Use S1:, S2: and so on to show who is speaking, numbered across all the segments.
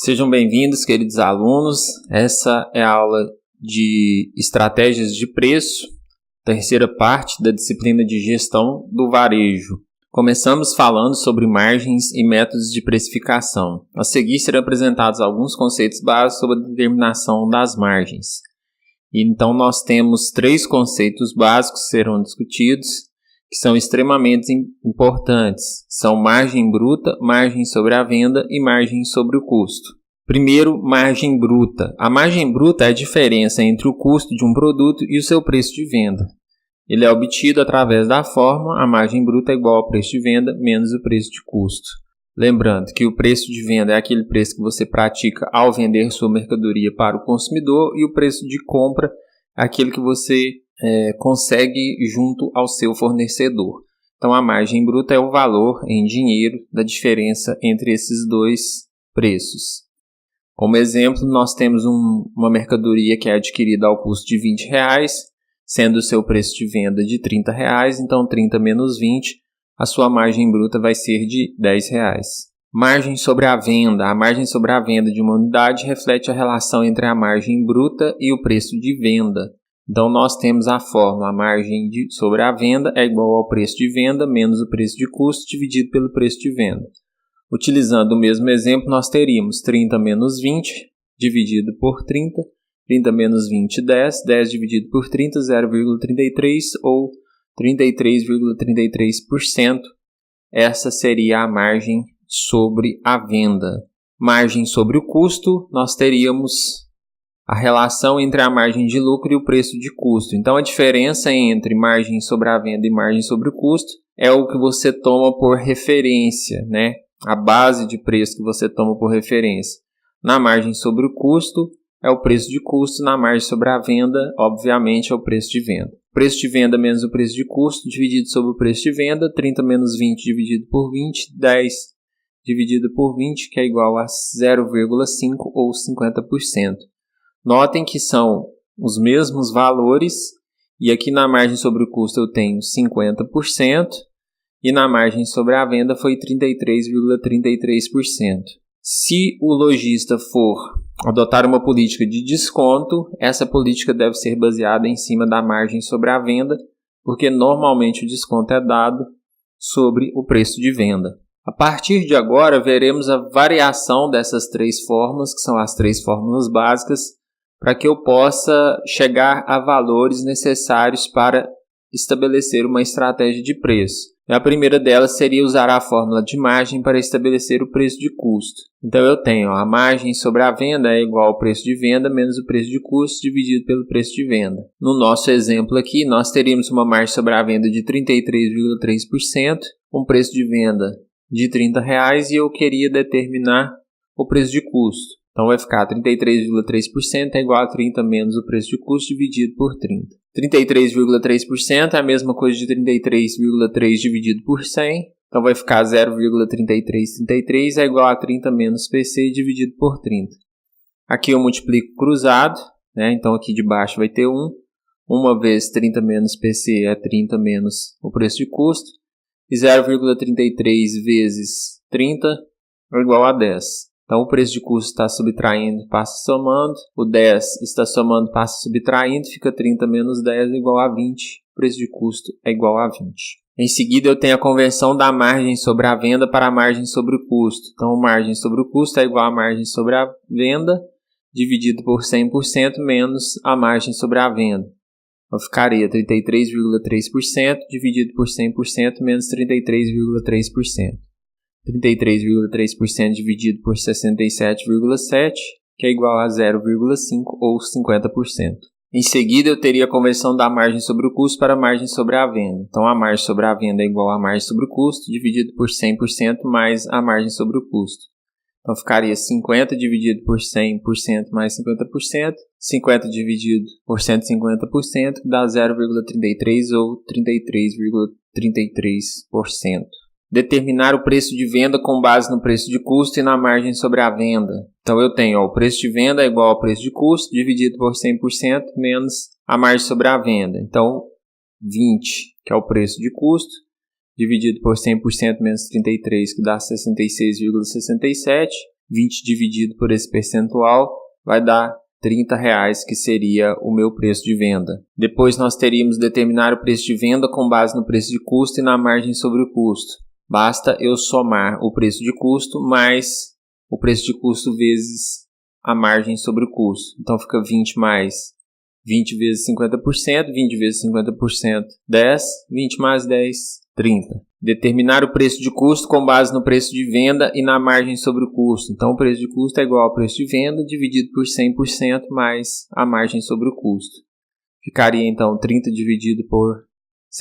S1: Sejam bem-vindos, queridos alunos. Essa é a aula de estratégias de preço, terceira parte da disciplina de gestão do varejo. Começamos falando sobre margens e métodos de precificação. A seguir serão apresentados alguns conceitos básicos sobre a determinação das margens. Então nós temos 3 conceitos básicos que serão discutidos, que são extremamente importantes. São margem bruta, margem sobre a venda e margem sobre o custo. Primeiro, margem bruta. A margem bruta é a diferença entre o custo de um produto e o seu preço de venda. Ele é obtido através da fórmula: a margem bruta é igual ao preço de venda menos o preço de custo. Lembrando que o preço de venda é aquele preço que você pratica ao vender sua mercadoria para o consumidor, e o preço de compra é aquele que você consegue junto ao seu fornecedor. Então, a margem bruta é o valor em dinheiro da diferença entre esses dois preços. Como exemplo, nós temos uma mercadoria que é adquirida ao custo de R$20, sendo o seu preço de venda de R$30, então 30 menos 20, a sua margem bruta vai ser de R$10. Margem sobre a venda. A margem sobre a venda de uma unidade reflete a relação entre a margem bruta e o preço de venda. Então, nós temos a fórmula: a margem sobre a venda é igual ao preço de venda menos o preço de custo dividido pelo preço de venda. Utilizando o mesmo exemplo, nós teríamos 30 menos 20 dividido por 30, 30 menos 20, 10, 10 dividido por 30, 0,33 ou 33,33%. Essa seria a margem sobre a venda. Margem sobre o custo, nós teríamos a relação entre a margem de lucro e o preço de custo. Então, a diferença entre margem sobre a venda e margem sobre o custo é o que você toma por referência, né? A base de preço que você toma por referência. Na margem sobre o custo é o preço de custo, na margem sobre a venda, obviamente, é o preço de venda. Preço de venda menos o preço de custo dividido sobre o preço de venda, 30 menos 20 dividido por 20, 10 dividido por 20, que é igual a 0,5 ou 50%. Notem que são os mesmos valores, e aqui na margem sobre o custo eu tenho 50%, e na margem sobre a venda foi 33,33%. Se o lojista for adotar uma política de desconto, essa política deve ser baseada em cima da margem sobre a venda, porque normalmente o desconto é dado sobre o preço de venda. A partir de agora, veremos a variação dessas 3 fórmulas, que são as 3 fórmulas básicas, para que eu possa chegar a valores necessários para estabelecer uma estratégia de preço. A primeira delas seria usar a fórmula de margem para estabelecer o preço de custo. Então, eu tenho a margem sobre a venda é igual ao preço de venda menos o preço de custo dividido pelo preço de venda. No nosso exemplo aqui, nós teríamos uma margem sobre a venda de 33,3%, um preço de venda de R$30, e eu queria determinar o preço de custo. Então, vai ficar 33,3% é igual a 30 menos o preço de custo dividido por 30. 33,3% é a mesma coisa de 33,3 dividido por 100. Então, vai ficar 0,3333 é igual a 30 menos PC dividido por 30. Aqui eu multiplico cruzado, né? Então, aqui de baixo vai ter 1. 1 vezes 30 menos PC é 30 menos o preço de custo. E 0,33 vezes 30 é igual a 10. Então, o preço de custo está subtraindo, passa somando. O 10 está somando, passa subtraindo. Fica 30 menos 10 é igual a 20. O preço de custo é igual a 20. Em seguida, eu tenho a conversão da margem sobre a venda para a margem sobre o custo. Então, a margem sobre o custo é igual a margem sobre a venda dividido por 100% menos a margem sobre a venda. Então, ficaria 33,3% dividido por 100% menos 33,3%. 33,3% dividido por 67,7%, que é igual a 0,5 ou 50%. Em seguida, eu teria a conversão da margem sobre o custo para a margem sobre a venda. Então, a margem sobre a venda é igual a margem sobre o custo dividido por 100% mais a margem sobre o custo. Então, ficaria 50 dividido por 100% mais 50%. 50 dividido por 150% dá 0,33 ou 33,33%. Determinar o preço de venda com base no preço de custo e na margem sobre a venda. Então, eu tenho o preço de venda é igual ao preço de custo dividido por 100% menos a margem sobre a venda. Então, 20, que é o preço de custo, dividido por 100% menos 33, que dá 66,67, 20 dividido por esse percentual vai dar R$30, que seria o meu preço de venda. Depois nós teríamos determinar o preço de venda com base no preço de custo e na margem sobre o custo. Basta eu somar o preço de custo mais o preço de custo vezes a margem sobre o custo. Então fica 20 mais 20 vezes 50%, 20 vezes 50%, 10, 20 mais 10, 30. Determinar o preço de custo com base no preço de venda e na margem sobre o custo. Então o preço de custo é igual ao preço de venda dividido por 100% mais a margem sobre o custo. Ficaria então 30 dividido por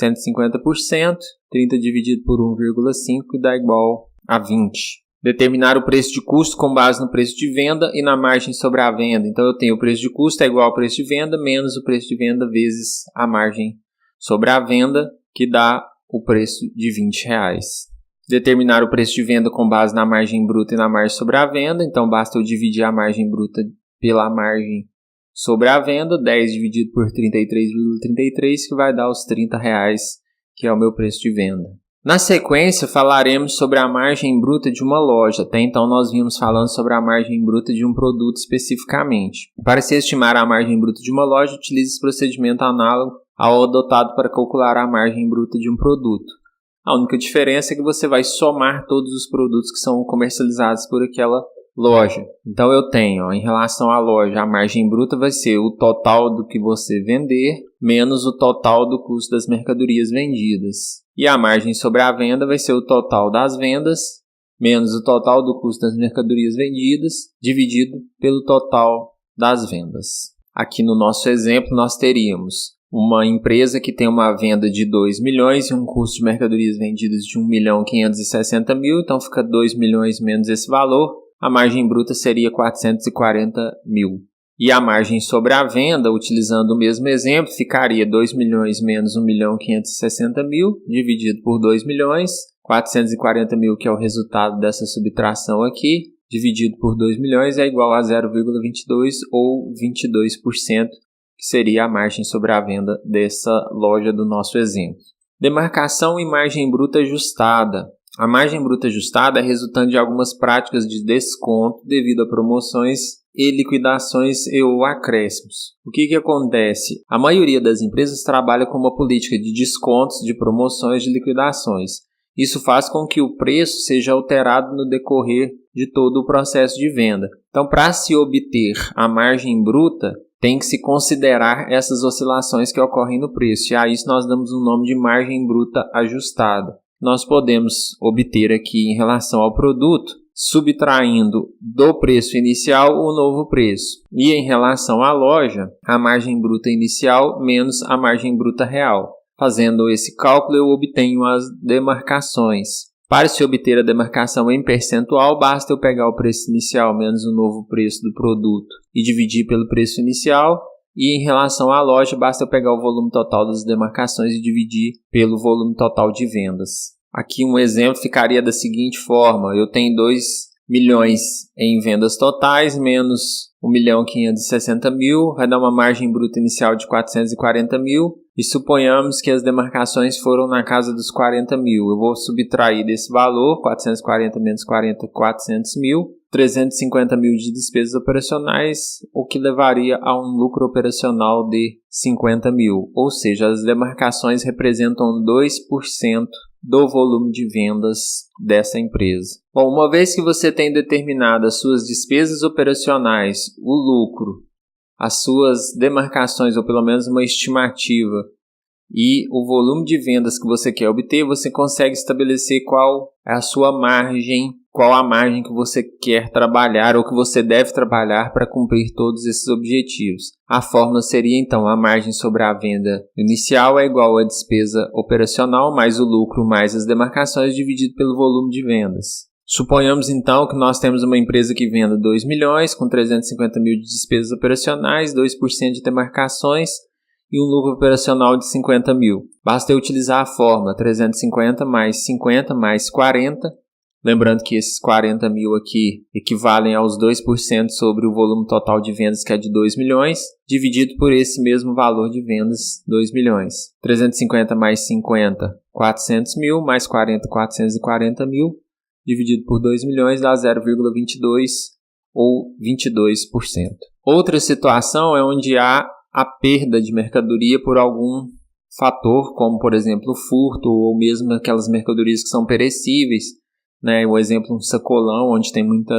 S1: 150%, 30 dividido por 1,5 que dá igual a 20. Determinar o preço de custo com base no preço de venda e na margem sobre a venda. Então eu tenho o preço de custo é igual ao preço de venda menos o preço de venda vezes a margem sobre a venda, que dá o preço de R$20. Determinar o preço de venda com base na margem bruta e na margem sobre a venda. Então basta eu dividir a margem bruta pela margem sobre a venda, 10 dividido por 33,33, que vai dar os R$30, que é o meu preço de venda. Na sequência, falaremos sobre a margem bruta de uma loja. Até então, nós vimos falando sobre a margem bruta de um produto especificamente. Para se estimar a margem bruta de uma loja, utilize esse procedimento análogo ao adotado para calcular a margem bruta de um produto. A única diferença é que você vai somar todos os produtos que são comercializados por aquela loja. Então eu tenho, em relação à loja, a margem bruta vai ser o total do que você vender menos o total do custo das mercadorias vendidas. E a margem sobre a venda vai ser o total das vendas menos o total do custo das mercadorias vendidas dividido pelo total das vendas. Aqui no nosso exemplo nós teríamos uma empresa que tem uma venda de 2 milhões e um custo de mercadorias vendidas de 1.560.000, então fica 2 milhões menos esse valor. A margem bruta seria 440.000. E a margem sobre a venda, utilizando o mesmo exemplo, ficaria 2 milhões menos 1.560.000, dividido por 2 milhões, 440.000, que é o resultado dessa subtração aqui, dividido por 2 milhões, é igual a 0,22 ou 22%, que seria a margem sobre a venda dessa loja do nosso exemplo. Demarcação e margem bruta ajustada. A margem bruta ajustada é resultante de algumas práticas de desconto devido a promoções e liquidações ou acréscimos. O que acontece? A maioria das empresas trabalha com uma política de descontos, de promoções, de liquidações. Isso faz com que o preço seja alterado no decorrer de todo o processo de venda. Então, para se obter a margem bruta, tem que se considerar essas oscilações que ocorrem no preço. E a isso nós damos o nome de margem bruta ajustada. Nós podemos obter aqui em relação ao produto, subtraindo do preço inicial o novo preço. E em relação à loja, a margem bruta inicial menos a margem bruta real. Fazendo esse cálculo, eu obtenho as demarcações. Para se obter a demarcação em percentual, basta eu pegar o preço inicial menos o novo preço do produto e dividir pelo preço inicial. E em relação à loja, basta eu pegar o volume total das demarcações e dividir pelo volume total de vendas. Aqui um exemplo ficaria da seguinte forma: eu tenho 2 milhões em vendas totais, menos 1.560.000, vai dar uma margem bruta inicial de 440.000, e suponhamos que as demarcações foram na casa dos 40.000. Eu vou subtrair desse valor, 440 menos 40, 400.000, 350.000 de despesas operacionais, o que levaria a um lucro operacional de 50.000. Ou seja, as demarcações representam 2% do volume de vendas dessa empresa. Bom, uma vez que você tem determinado as suas despesas operacionais, o lucro, as suas demarcações, ou pelo menos uma estimativa, e o volume de vendas que você quer obter, você consegue estabelecer qual é a sua margem, qual a margem que você quer trabalhar ou que você deve trabalhar para cumprir todos esses objetivos. A fórmula seria então a margem sobre a venda inicial é igual à despesa operacional mais o lucro mais as demarcações dividido pelo volume de vendas. Suponhamos então que nós temos uma empresa que venda 2 milhões com 350.000 de despesas operacionais, 2% de demarcações e um lucro operacional de 50.000. Basta eu utilizar a fórmula 350 mais 50 mais 40. Lembrando que esses 40.000 aqui equivalem aos 2% sobre o volume total de vendas, que é de 2 milhões, dividido por esse mesmo valor de vendas, 2 milhões. 350 mais 50, 400.000, mais 40, 440.000, dividido por 2 milhões dá 0,22 ou 22%. Outra situação é onde há a perda de mercadoria por algum fator, como por exemplo o furto ou mesmo aquelas mercadorias que são perecíveis, né? Um exemplo, um sacolão onde tem muita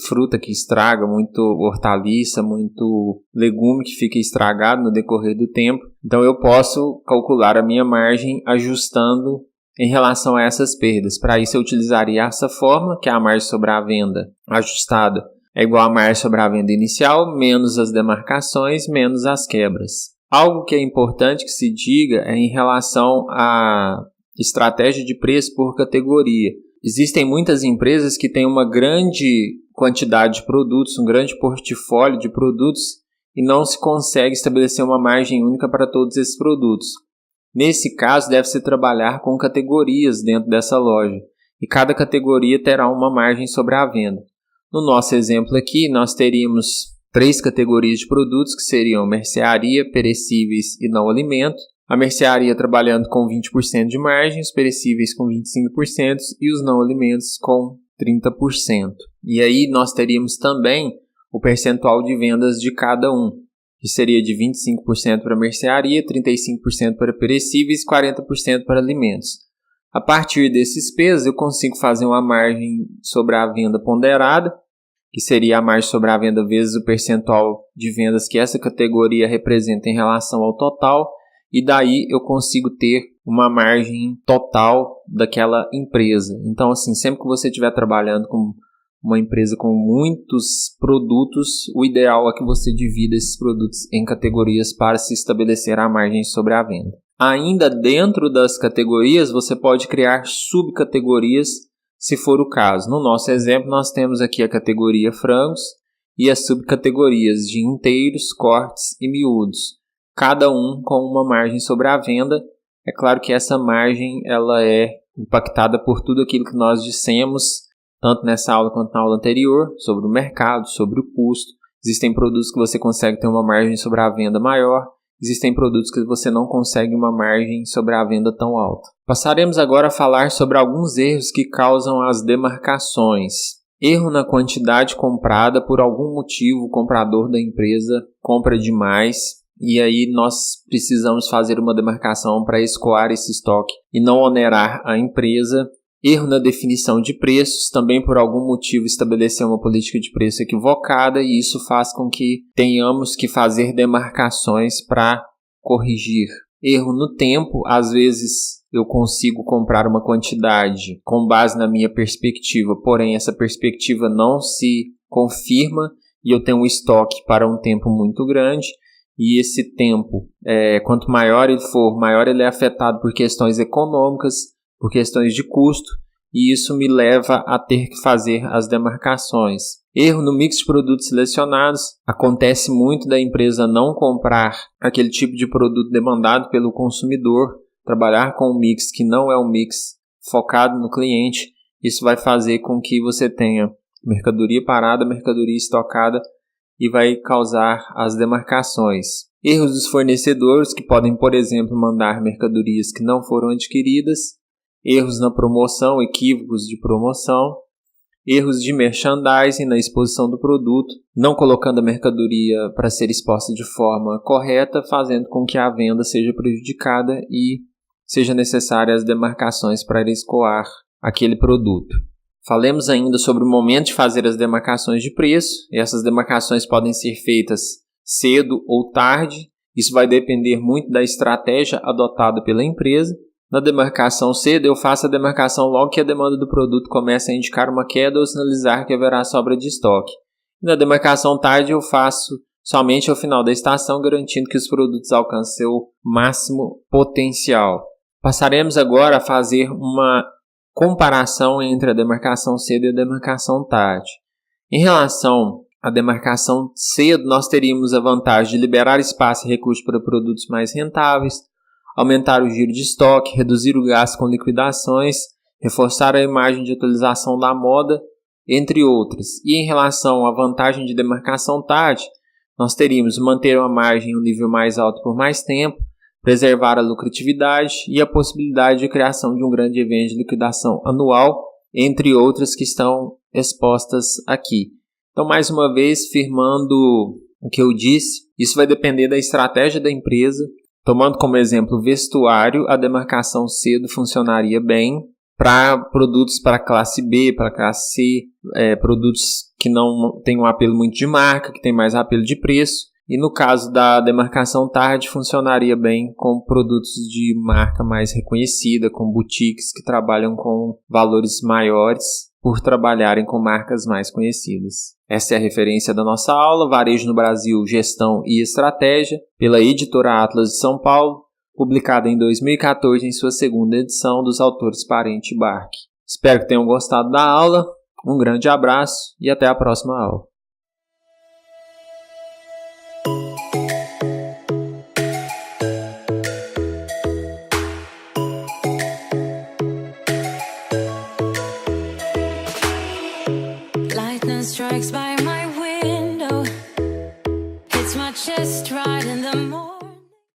S1: fruta que estraga, muito hortaliça, muito legume que fica estragado no decorrer do tempo. Então eu posso calcular a minha margem ajustando em relação a essas perdas. Para isso eu utilizaria essa fórmula, que é a margem sobre a venda ajustada é igual a margem sobre a venda inicial, menos as demarcações, menos as quebras. Algo que é importante que se diga é em relação à estratégia de preço por categoria. Existem muitas empresas que têm uma grande quantidade de produtos, um grande portfólio de produtos e não se consegue estabelecer uma margem única para todos esses produtos. Nesse caso, deve-se trabalhar com categorias dentro dessa loja e cada categoria terá uma margem sobre a venda. No nosso exemplo aqui, nós teríamos 3 categorias de produtos que seriam mercearia, perecíveis e não alimentos. A mercearia trabalhando com 20% de margem, os perecíveis com 25% e os não alimentos com 30%. E aí nós teríamos também o percentual de vendas de cada um, que seria de 25% para mercearia, 35% para perecíveis e 40% para alimentos. A partir desses pesos, eu consigo fazer uma margem sobre a venda ponderada, que seria a margem sobre a venda vezes o percentual de vendas que essa categoria representa em relação ao total, e daí eu consigo ter uma margem total daquela empresa. Então, assim, sempre que você estiver trabalhando com uma empresa com muitos produtos, o ideal é que você divida esses produtos em categorias para se estabelecer a margem sobre a venda. Ainda dentro das categorias, você pode criar subcategorias, se for o caso. No nosso exemplo, nós temos aqui a categoria frangos e as subcategorias de inteiros, cortes e miúdos, cada um com uma margem sobre a venda. É claro que essa margem ela é impactada por tudo aquilo que nós dissemos, tanto nessa aula quanto na aula anterior, sobre o mercado, sobre o custo. Existem produtos que você consegue ter uma margem sobre a venda maior, existem produtos que você não consegue uma margem sobre a venda tão alta. Passaremos agora a falar sobre alguns erros que causam as demarcações. Erro na quantidade comprada. Por algum motivo, o comprador da empresa compra demais e aí nós precisamos fazer uma demarcação para escoar esse estoque e não onerar a empresa. Erro na definição de preços, também por algum motivo estabeleceu uma política de preço equivocada e isso faz com que tenhamos que fazer demarcações para corrigir. Erro no tempo, às vezes eu consigo comprar uma quantidade com base na minha perspectiva, porém essa perspectiva não se confirma e eu tenho um estoque para um tempo muito grande. E esse tempo, quanto maior ele for, maior ele é afetado por questões econômicas, por questões de custo, e isso me leva a ter que fazer as demarcações. Erro no mix de produtos selecionados. Acontece muito da empresa não comprar aquele tipo de produto demandado pelo consumidor, trabalhar com um mix que não é um mix focado no cliente. Isso vai fazer com que você tenha mercadoria parada, mercadoria estocada, e vai causar as demarcações. Erros dos fornecedores, que podem, por exemplo, mandar mercadorias que não foram adquiridas. Erros na promoção, equívocos de promoção. Erros de merchandising na exposição do produto, não colocando a mercadoria para ser exposta de forma correta, fazendo com que a venda seja prejudicada e seja necessária as demarcações para escoar aquele produto. Falemos ainda sobre o momento de fazer as demarcações de preço. Essas demarcações podem ser feitas cedo ou tarde. Isso vai depender muito da estratégia adotada pela empresa. Na demarcação cedo, eu faço a demarcação logo que a demanda do produto começa a indicar uma queda ou sinalizar que haverá sobra de estoque. Na demarcação tarde, eu faço somente ao final da estação, garantindo que os produtos alcancem seu máximo potencial. Passaremos agora a fazer uma comparação entre a demarcação cedo e a demarcação tarde. Em relação à demarcação cedo, nós teríamos a vantagem de liberar espaço e recursos para produtos mais rentáveis, aumentar o giro de estoque, reduzir o gasto com liquidações, reforçar a imagem de atualização da moda, entre outras. E em relação à vantagem de demarcação tarde, nós teríamos manter uma margem em um nível mais alto por mais tempo, preservar a lucratividade e a possibilidade de criação de um grande evento de liquidação anual entre outras que estão expostas aqui. Então, mais uma vez, firmando o que eu disse, isso vai depender da estratégia da empresa. Tomando como exemplo vestuário, a demarcação cedo funcionaria bem para produtos para classe B, para classe C, produtos que não têm um apelo muito de marca, que tem mais apelo de preço. E no caso da demarcação tarde, funcionaria bem com produtos de marca mais reconhecida, com boutiques que trabalham com valores maiores por trabalharem com marcas mais conhecidas. Essa é a referência da nossa aula, Varejo no Brasil, Gestão e Estratégia, pela editora Atlas de São Paulo, publicada em 2014 em sua segunda edição, dos autores Parente e Barque. Espero que tenham gostado da aula, um grande abraço e até a próxima aula.
S2: Strikes by my window, hits my chest right